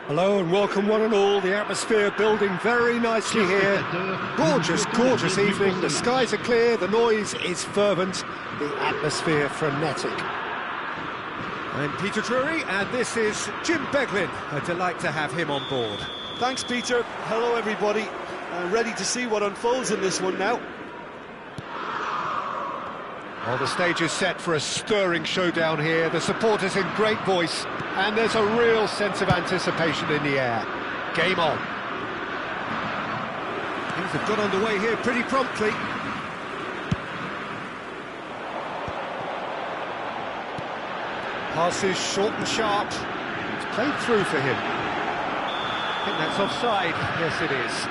Hello and welcome one and all. The atmosphere building very nicely here. Gorgeous, gorgeous evening. The skies are clear, the noise is fervent, the atmosphere frenetic. I'm Peter Drury and this is Jim Beglin. A delight to have him on board. Thanks, Peter. Hello, everybody. Ready to see what unfolds in this one now. Well, the stage is set for a stirring showdown here. The supporters in great voice, and there's a real sense of anticipation in the air. Game on. Things have got underway here pretty promptly. Pass is short and sharp. It's played through for him. I think that's offside. Yes, it is.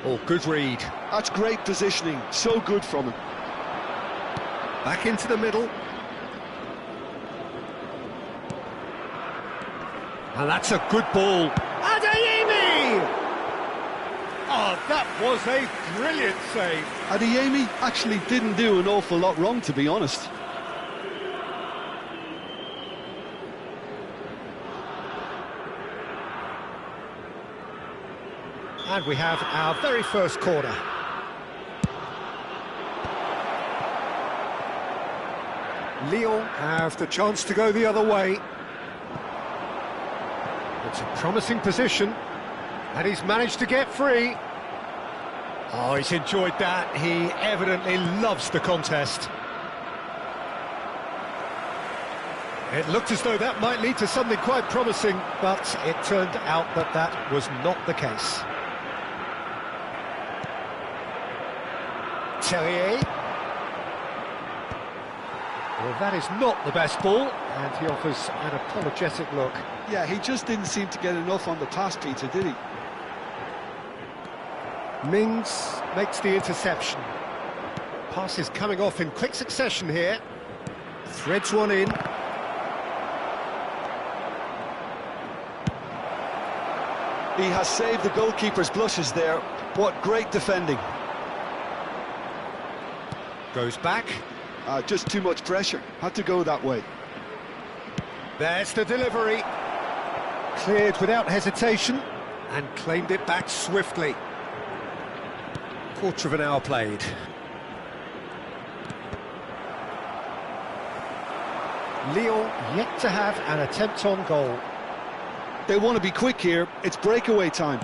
Oh, good read. That's great positioning, so good from him. Back into the middle. And that's a good ball. Adeyemi! Oh, that was a brilliant save. Adeyemi actually didn't do an awful lot wrong, to be honest. And we have our very first corner. Lyon have the chance to go the other way. It's a promising position, and he's managed to get free. Oh, he's enjoyed that. He evidently loves the contest. It looked as though that might lead to something quite promising, but it turned out that that was not the case. Terrier. Well, that is not the best ball, and he offers an apologetic look. Yeah, he just didn't seem to get enough on the pass, Peter, did he? Mings makes the interception. Pass is coming off in quick succession here. Threads one in. He has saved the goalkeeper's blushes there. What great defending. Goes back. Just too much pressure. Had to go that way. There's the delivery. Cleared without hesitation and claimed it back swiftly. Quarter of an hour played. Lyon yet to have an attempt on goal. They want to be quick here. It's breakaway time.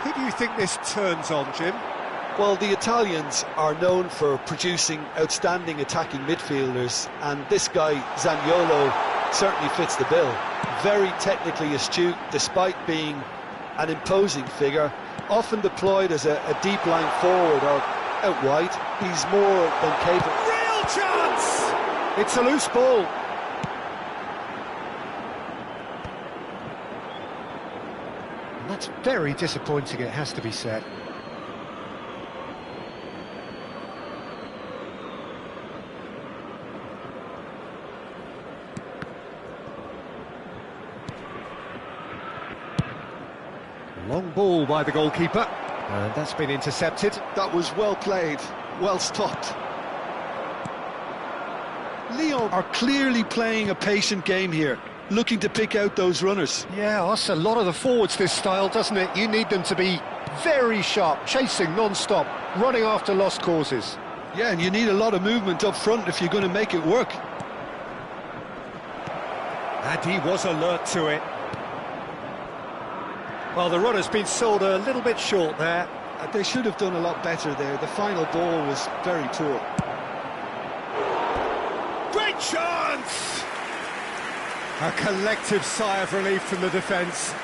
Who do you think this turns on, Jim? Well, the Italians are known for producing outstanding attacking midfielders, and this guy, Zaniolo, certainly fits the bill. Very technically astute, despite being an imposing figure, often deployed as a deep line forward or out wide. He's more than capable. Real chance! It's a loose ball. That's very disappointing, it has to be said. Long ball by the goalkeeper, and that's been intercepted. That was well played, well stopped. Lyon are clearly playing a patient game here, looking to pick out those runners. Yeah, that's a lot of the forwards, this style, doesn't it? You need them to be very sharp, chasing non-stop, running after lost causes. Yeah, and you need a lot of movement up front if you're going to make it work. And he was alert to it. Well, the runner's been sold a little bit short there. They should have done a lot better there. The final ball was very poor. Great chance! A collective sigh of relief from the defence.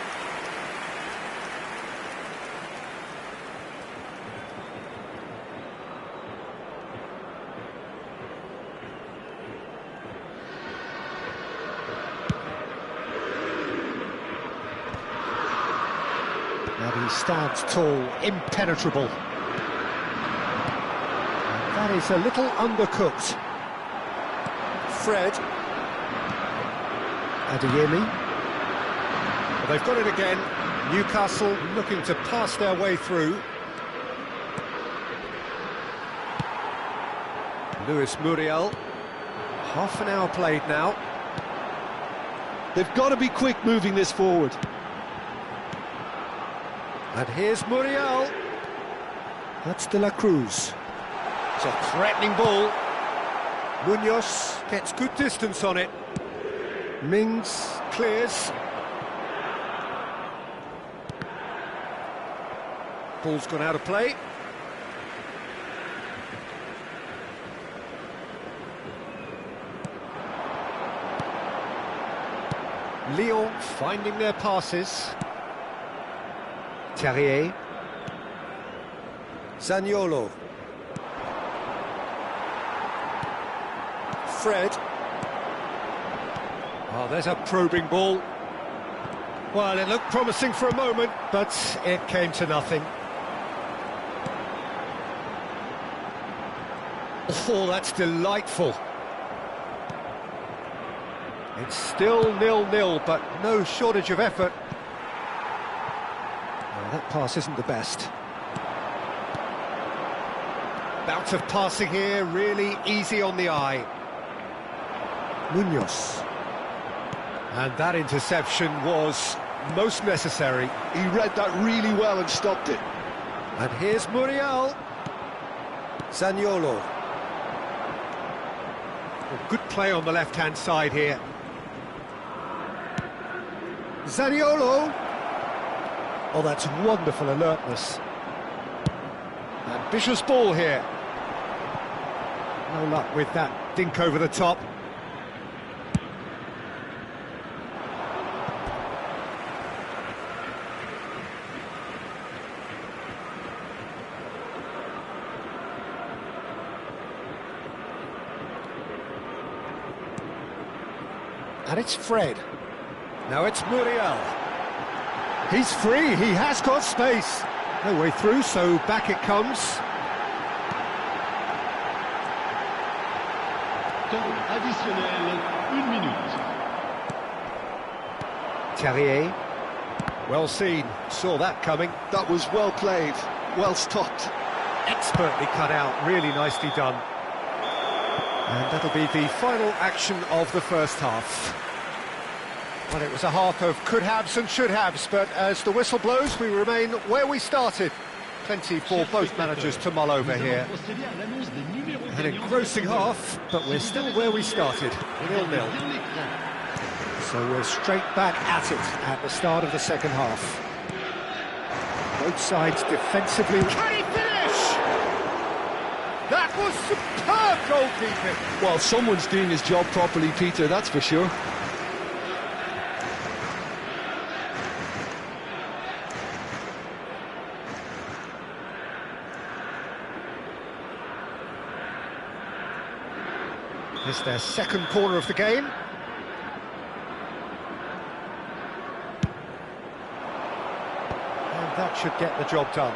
He stands tall, impenetrable. And that is a little undercooked. Fred. Adeyemi. Well, they've got it again. Newcastle looking to pass their way through. Luis Muriel. Half an hour played now. They've got to be quick moving this forward. And here's Muriel. That's De La Cruz. It's a threatening ball. Munoz gets good distance on it. Mings clears. Ball's gone out of play. Lyon finding their passes. Terrier. Zaniolo. Fred. Oh, there's a probing ball. Well, it looked promising for a moment, but it came to nothing. Oh, that's delightful. It's still 0-0, but no shortage of effort. Well, that pass isn't the best. Bout of passing here, really easy on the eye. Munoz. And that interception was most necessary. He read that really well and stopped it. And here's Muriel. Zaniolo. Well, good play on the left-hand side here. Zaniolo. Oh, that's wonderful alertness. Ambitious ball here. No luck with that dink over the top. And it's Fred. Now it's Muriel. He's free, he has got space. No way through, so back it comes. Temps additionnel, 1 minute. Terrier. Well seen, saw that coming. That was well played, well stopped. Expertly cut out, really nicely done. And that'll be the final action of the first half. Well, it was a half of could-haves and should-haves, but as the whistle blows, we remain where we started. Plenty for both managers to mull over here. An engrossing half, but we're still where we started, 0-0. So we're straight back at it at the start of the second half. Both sides defensively. Can he finish? That was superb goalkeeping. Well, someone's doing his job properly, Peter, that's for sure. It's their second corner of the game. And that should get the job done.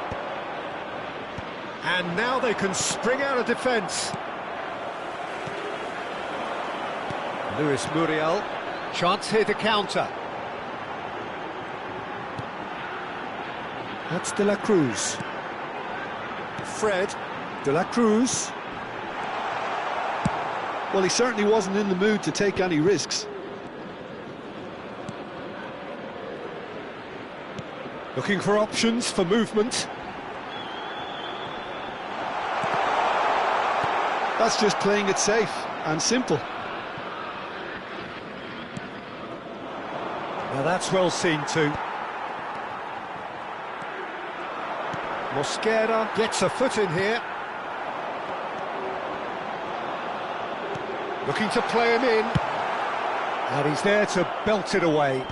And now they can spring out of defence. Luis Muriel, chance here to counter. That's De La Cruz. Fred. De La Cruz. Well, he certainly wasn't in the mood to take any risks. Looking for options for movement. That's just playing it safe and simple. Now that's well seen too. Mosquera gets a foot in here. Looking to play him in. And he's there to belt it away.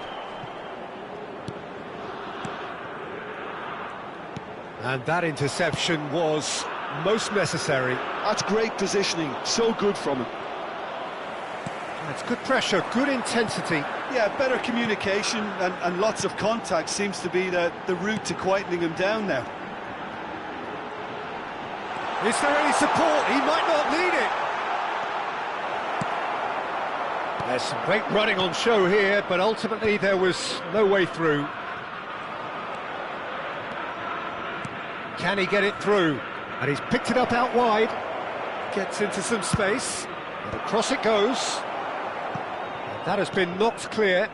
And that interception was most necessary. That's great positioning, so good from him. That's good pressure, good intensity. Yeah, better communication and lots of contact seems to be the route to quietening him down now. Is there any support? He might not need it. There's some great running on show here, but ultimately there was no way through. Can he get it through? And he's picked it up out wide. Gets into some space. And across it goes. And that has been knocked clear.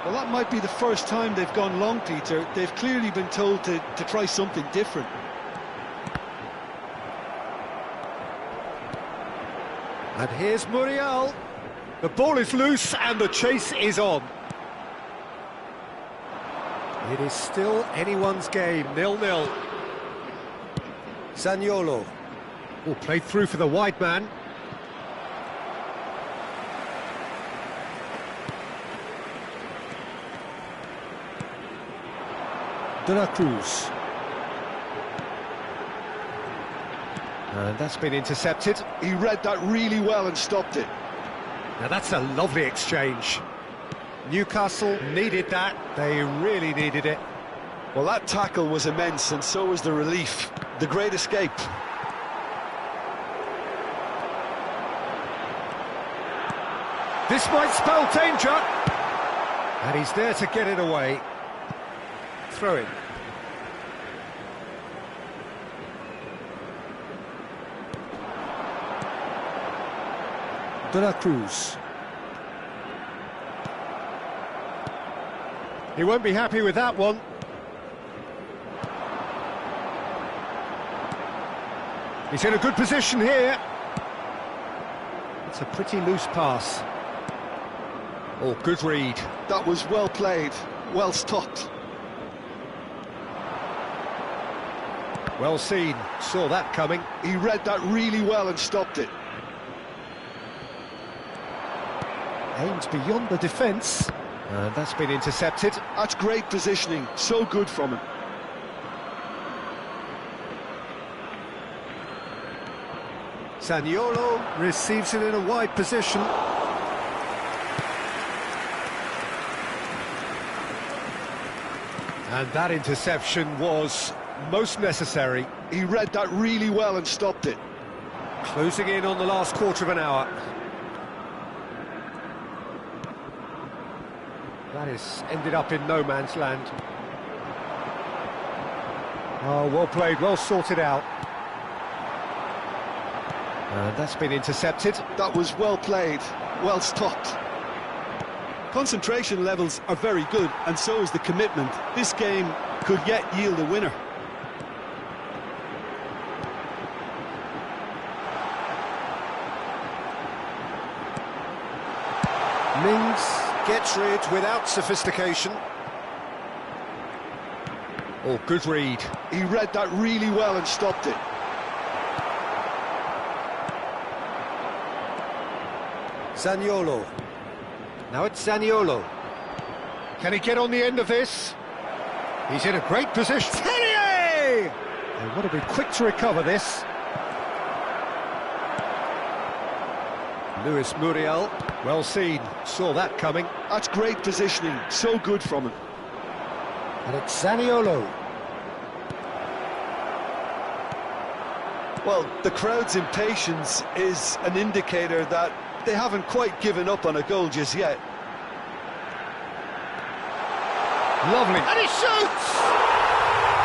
Well, that might be the first time they've gone long, Peter. They've clearly been told to try something different. And here's Muriel. The ball is loose and the chase is on. It is still anyone's game, 0-0. Zaniolo. Oh, played through for the wide man. De la Cruz. And that's been intercepted. He read that really well and stopped it. Now that's a lovely exchange. Newcastle needed that. They really needed it. Well, that tackle was immense, and so was the relief. The great escape. This might spell danger. And he's there to get it away. Throw in. De la Cruz. He won't be happy with that one. He's in a good position here. It's a pretty loose pass. Oh, good read. That was well played, well stopped. Well seen, saw that coming. He read that really well and stopped it. Aims beyond the defence. And that's been intercepted. That's great positioning, so good from him. Zaniolo receives it in a wide position. And that interception was most necessary. He read that really well and stopped it. Closing in on the last quarter of an hour. That has ended up in no man's land. Oh, well played, well sorted out. And that's been intercepted. That was well played, well stopped. Concentration levels are very good, and so is the commitment. This game could yet yield a winner. Mings gets rid without sophistication. Oh, good read. He read that really well and stopped it. Zaniolo. Now it's Zaniolo. Can he get on the end of this? He's in a great position. Tenier! They want to be quick to recover this. Luis Muriel, well seen, saw that coming. That's great positioning, so good from him. And it's Zaniolo. Well, the crowd's impatience is an indicator that they haven't quite given up on a goal just yet. Lovely. And he shoots!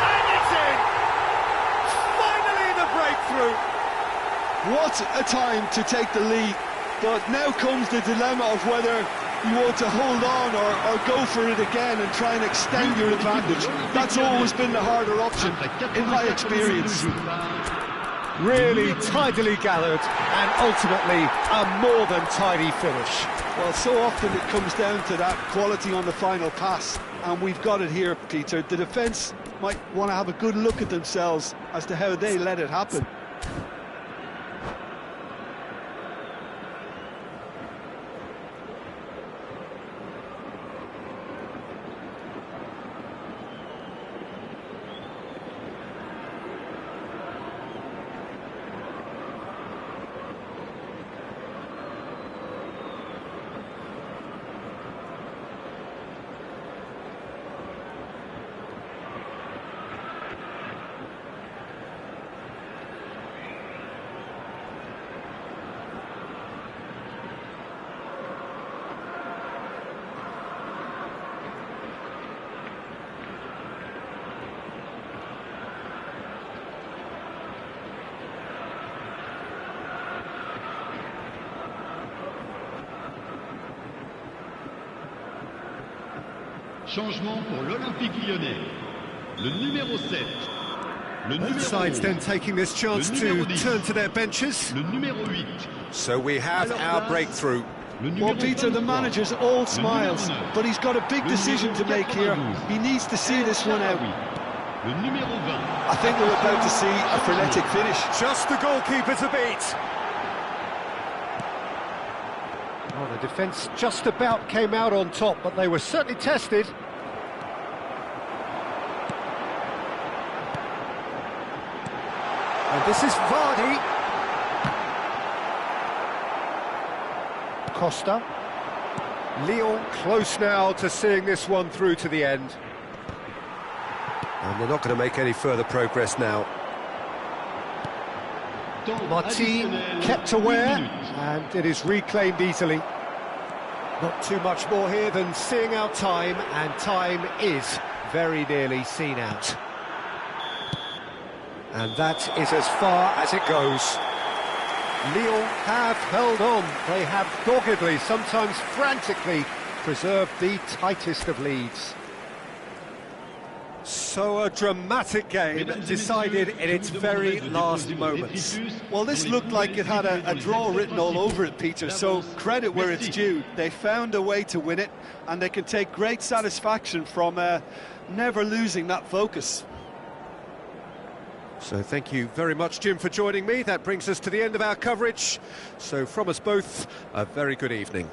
And it's in! Finally the breakthrough! What a time to take the lead. But now comes the dilemma of whether you want to hold on or go for it again and try and extend your advantage. That's always been the harder option, in my experience. Really tidily gathered and ultimately a more than tidy finish. Well, so often it comes down to that quality on the final pass, and we've got it here, Peter. The defence might want to have a good look at themselves as to how they let it happen. Changement pour l'Olympique Lyonnais. Le numéro 7. Le Both numéro sides 11. then taking this chance Le to numéro 10. turn to their benches. Le numéro 8. So we have our breakthrough. Le Well, numéro Peter, the 23. manager's all smiles, Le numéro 9. but he's got a big Le decision to numéro make here. 92. He needs to see this one out. Le numéro 20. I think we're about to see a frenetic finish. Just the goalkeeper to beat. Well, the defence just about came out on top, but they were certainly tested. And this is Vardy. Costa. Lyon close now to seeing this one through to the end. And they're not going to make any further progress now. Temps Martin additionnel, kept 1 aware, minute. and it is reclaimed easily. Not too much more here than seeing out time, and time is very nearly seen out. And that is as far as it goes. Lyon have held on. They have doggedly, sometimes frantically, preserved the tightest of leads. So a dramatic game decided in its very last moments. Well, this looked like it had a draw written all over it, Peter, so credit where it's due. They found a way to win it, and they can take great satisfaction from never losing that focus. So thank you very much, Jim, for joining me. That brings us to the end of our coverage. So from us both, a very good evening.